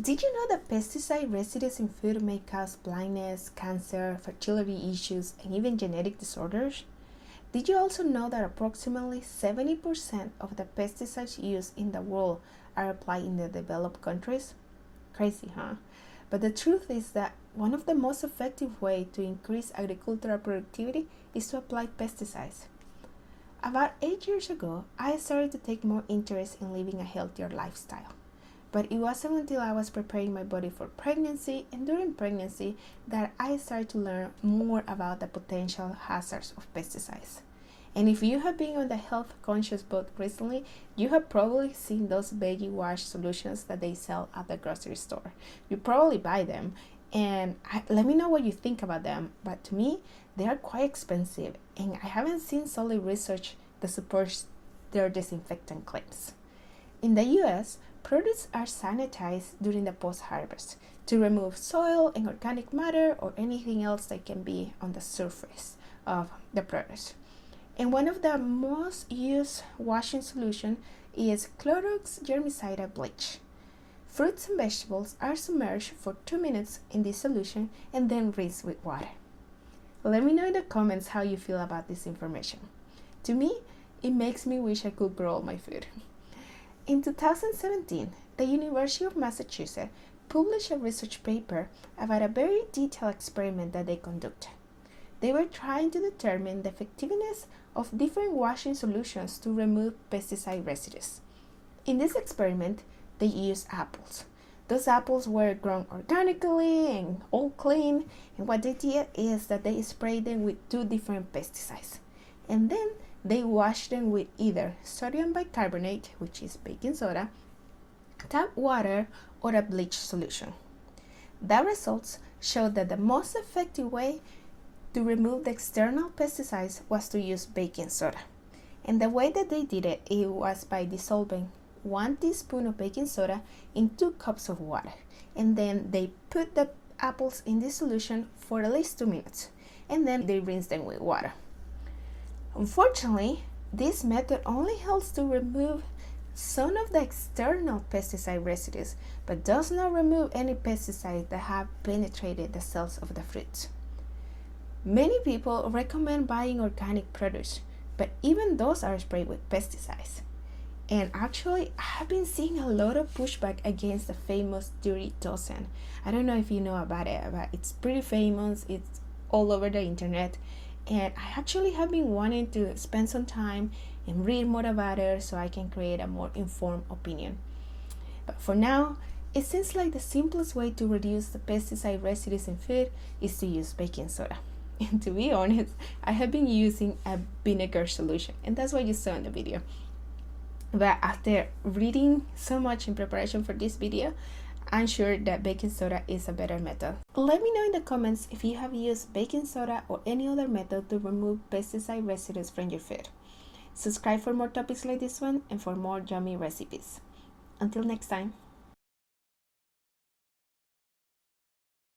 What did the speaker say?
Did you know that pesticide residues in food may cause blindness, cancer, fertility issues, and even genetic disorders? Did you also know that approximately 70% of the pesticides used in the world are applied in the developed countries? Crazy, huh? But the truth is that one of the most effective ways to increase agricultural productivity is to apply pesticides. About 8 years ago, I started to take more interest in living a healthier lifestyle. But it wasn't until I was preparing my body for pregnancy and during pregnancy that I started to learn more about the potential hazards of pesticides. And if you have been on the health conscious boat recently, you have probably seen those veggie wash solutions that they sell at the grocery store. You probably buy them, and let me know what you think about them. But to me, they are quite expensive, and I haven't seen solid research that supports their disinfectant claims. In the US, produce are sanitized during the post-harvest to remove soil and organic matter or anything else that can be on the surface of the produce. And one of the most used washing solutions is Clorox germicidal bleach. Fruits and vegetables are submerged for 2 minutes in this solution and then rinsed with water. Let me know in the comments how you feel about this information. To me, it makes me wish I could grow all my food. In 2017, the University of Massachusetts published a research paper about a very detailed experiment that they conducted. They were trying to determine the effectiveness of different washing solutions to remove pesticide residues. In this experiment, they used apples. Those apples were grown organically and all clean, and what they did is that they sprayed them with 2 different pesticides. And then they washed them with either sodium bicarbonate, which is baking soda, tap water, or a bleach solution. The results showed that the most effective way to remove the external pesticides was to use baking soda. And the way that they did it was by dissolving 1 teaspoon of baking soda in 2 cups of water. And then they put the apples in this solution for at least 2 minutes. And then they rinsed them with water. Unfortunately, this method only helps to remove some of the external pesticide residues, but does not remove any pesticides that have penetrated the cells of the fruits. Many people recommend buying organic produce, but even those are sprayed with pesticides. And actually, I've been seeing a lot of pushback against the famous dirty dozen. I don't know if you know about it, but it's pretty famous. It's all over the internet. And I actually have been wanting to spend some time and read more about it so I can create a more informed opinion. But for now, it seems like the simplest way to reduce the pesticide residues in food is to use baking soda. And to be honest, I have been using a vinegar solution, and that's what you saw in the video. But after reading so much in preparation for this video, I'm sure that baking soda is a better method. Let me know in the comments if you have used baking soda or any other method to remove pesticide residues from your food. Subscribe for more topics like this one and for more yummy recipes. Until next time.